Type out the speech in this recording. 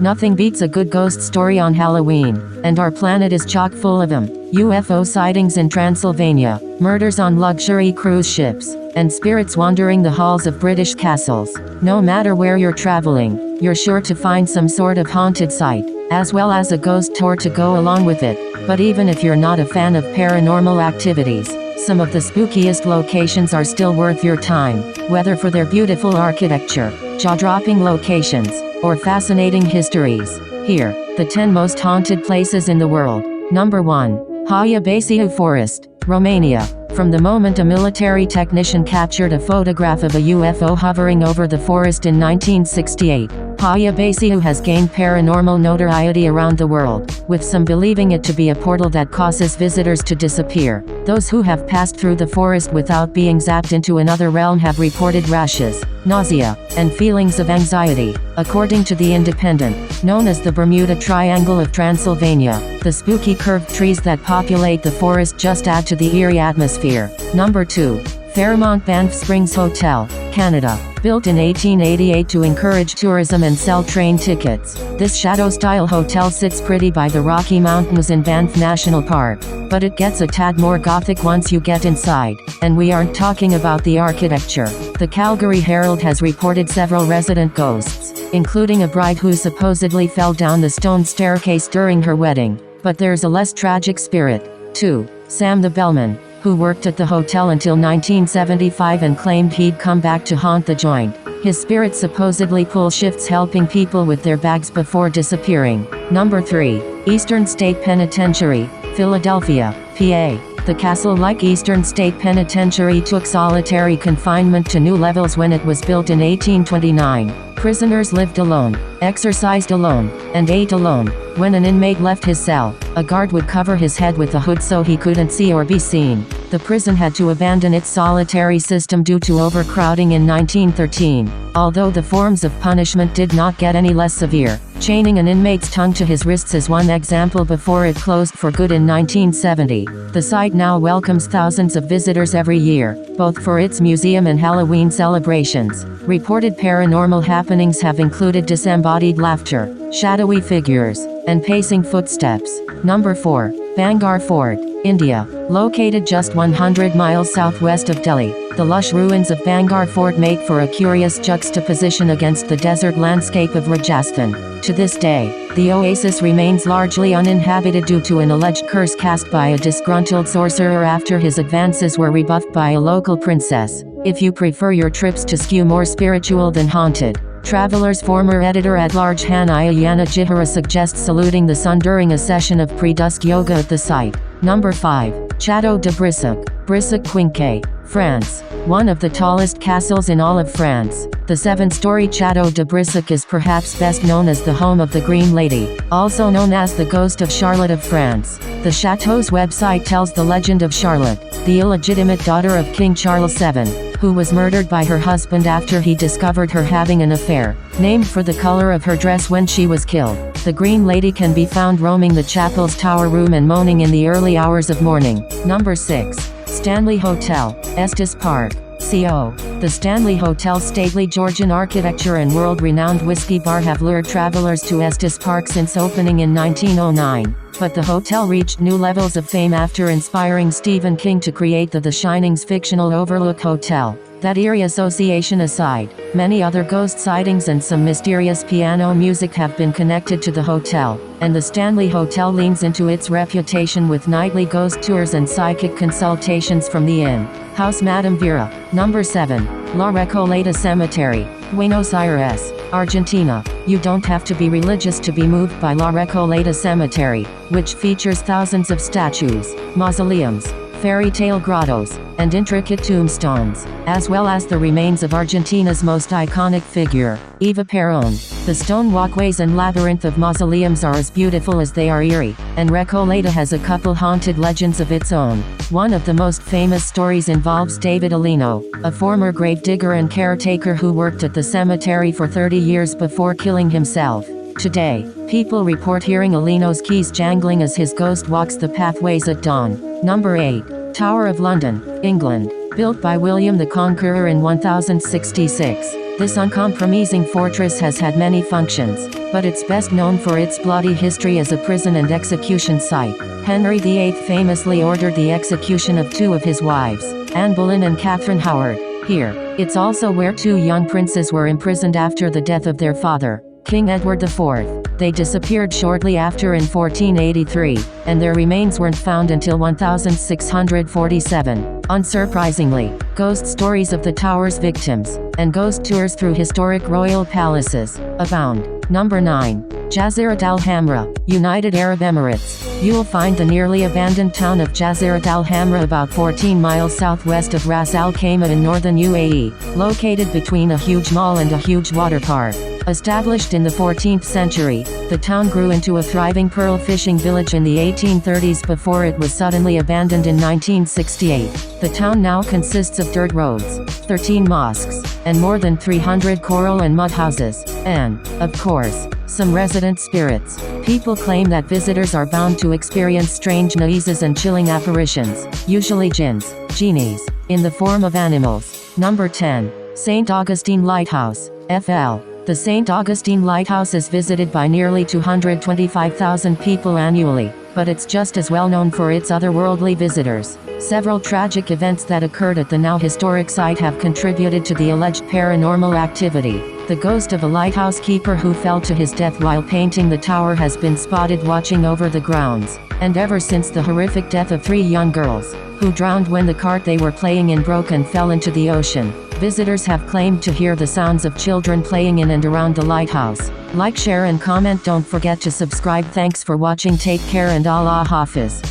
Nothing beats a good ghost story on Halloween, and our planet is chock full of them. UFO sightings in Transylvania, murders on luxury cruise ships, and spirits wandering the halls of British castles. No matter where you're traveling, you're sure to find some sort of haunted site, as well as a ghost tour to go along with it. But even if you're not a fan of paranormal activities, some of the spookiest locations are still worth your time, whether for their beautiful architecture, jaw-dropping locations, or fascinating histories. Here, the 10 most haunted places in the world. Number 1. Haia Basiu Forest, Romania. From the moment a military technician captured a photograph of a UFO hovering over the forest in 1968, Haia Basiu has gained paranormal notoriety around the world, with some believing it to be a portal that causes visitors to disappear. Those who have passed through the forest without being zapped into another realm have reported rashes, nausea, and feelings of anxiety. According to The Independent, known as the Bermuda Triangle of Transylvania, the spooky curved trees that populate the forest just add to the eerie atmosphere. Number 2. Fairmont Banff Springs Hotel, Canada. Built in 1888 to encourage tourism and sell train tickets, this shadow-style hotel sits pretty by the Rocky Mountains in Banff National Park. But it gets a tad more gothic once you get inside, and we aren't talking about the architecture. The Calgary Herald has reported several resident ghosts, including a bride who supposedly fell down the stone staircase during her wedding. But there's a less tragic spirit, too. Sam the bellman, who worked at the hotel until 1975 and claimed he'd come back to haunt the joint. His spirit supposedly pulls shifts helping people with their bags before disappearing. Number 3. Eastern State Penitentiary, Philadelphia, PA. The castle-like Eastern State Penitentiary took solitary confinement to new levels when it was built in 1829. Prisoners lived alone, exercised alone, and ate alone. When an inmate left his cell, a guard would cover his head with a hood so he couldn't see or be seen. The prison had to abandon its solitary system due to overcrowding in 1913. Although the forms of punishment did not get any less severe, chaining an inmate's tongue to his wrists is one example before it closed for good in 1970. The site now welcomes thousands of visitors every year, both for its museum and Halloween celebrations. Reported paranormal happenings have included disembodied laughter, shadowy figures, and pacing footsteps. Number 4. Bangalore Fort, India. Located just 100 miles southwest of Delhi, the lush ruins of Bangalore Fort make for a curious juxtaposition against the desert landscape of Rajasthan. To this day, the oasis remains largely uninhabited due to an alleged curse cast by a disgruntled sorcerer after his advances were rebuffed by a local princess. If you prefer your trips to skew more spiritual than haunted, Traveler's former editor-at-large Hanaya Yana Jihara suggests saluting the sun during a session of pre-dusk yoga at the site. Number 5. Chateau de Brissac, Brissac-Quinquet, France. One of the tallest castles in all of France, the 7-story Chateau de Brissac is perhaps best known as the home of the Green Lady, also known as the Ghost of Charlotte of France. The chateau's website tells the legend of Charlotte, the illegitimate daughter of King Charles VII, who was murdered by her husband after he discovered her having an affair. Named for the color of her dress when she was killed, the Green Lady can be found roaming the chapel's tower room and moaning in the early hours of morning. Number 6. Stanley Hotel, Estes Park, CO. The Stanley Hotel's stately Georgian architecture and world-renowned whiskey bar have lured travelers to Estes Park since opening in 1909. But the hotel reached new levels of fame after inspiring Stephen King to create the Shining's fictional Overlook Hotel. That eerie association aside, many other ghost sightings and some mysterious piano music have been connected to the hotel, and the Stanley Hotel leans into its reputation with nightly ghost tours and psychic consultations from the in-house Madame Vera. Number 7. La Recoleta Cemetery, Buenos Aires, Argentina. You don't have to be religious to be moved by La Recoleta Cemetery, which features thousands of statues, mausoleums, fairy tale grottos, and intricate tombstones, as well as the remains of Argentina's most iconic figure, Eva Perón. The stone walkways and labyrinth of mausoleums are as beautiful as they are eerie, and Recoleta has a couple haunted legends of its own. One of the most famous stories involves David Alino, a former gravedigger and caretaker who worked at the cemetery for 30 years before killing himself. Today, people report hearing Alino's keys jangling as his ghost walks the pathways at dawn. Number 8. Tower of London, England. Built by William the Conqueror in 1066, This uncompromising fortress has had many functions, but it's best known for its bloody history as a prison and execution site. Henry VIII famously ordered the execution of two of his wives, Anne Boleyn and Catherine Howard. Here, it's also where two young princes were imprisoned after the death of their father, King Edward IV. They disappeared shortly after in 1483, and their remains weren't found until 1647. Unsurprisingly, ghost stories of the tower's victims, and ghost tours through historic royal palaces, abound. Number 9. Jazirat al-Hamra, United Arab Emirates. You will find the nearly abandoned town of Jazirat al-Hamra about 14 miles southwest of Ras Al Khaimah in northern UAE, located between a huge mall and a huge water park. Established in the 14th century, the town grew into a thriving pearl fishing village in the 1830s before it was suddenly abandoned in 1968. The town now consists of dirt roads, 13 mosques, and more than 300 coral and mud houses, and, of course, some resident spirits. People claim that visitors are bound to experience strange noises and chilling apparitions, usually jinns, genies, in the form of animals. Number 10. St. Augustine Lighthouse, FL. The St. Augustine Lighthouse is visited by nearly 225,000 people annually, but it's just as well known for its otherworldly visitors. Several tragic events that occurred at the now historic site have contributed to the alleged paranormal activity. The ghost of a lighthouse keeper who fell to his death while painting the tower has been spotted watching over the grounds, and ever since the horrific death of 3 young girls, who drowned when the cart they were playing in broke and fell into the ocean, visitors have claimed to hear the sounds of children playing in and around the lighthouse. Like, share and comment. Don't forget to subscribe. Thanks for watching. Take care and Allah Hafiz.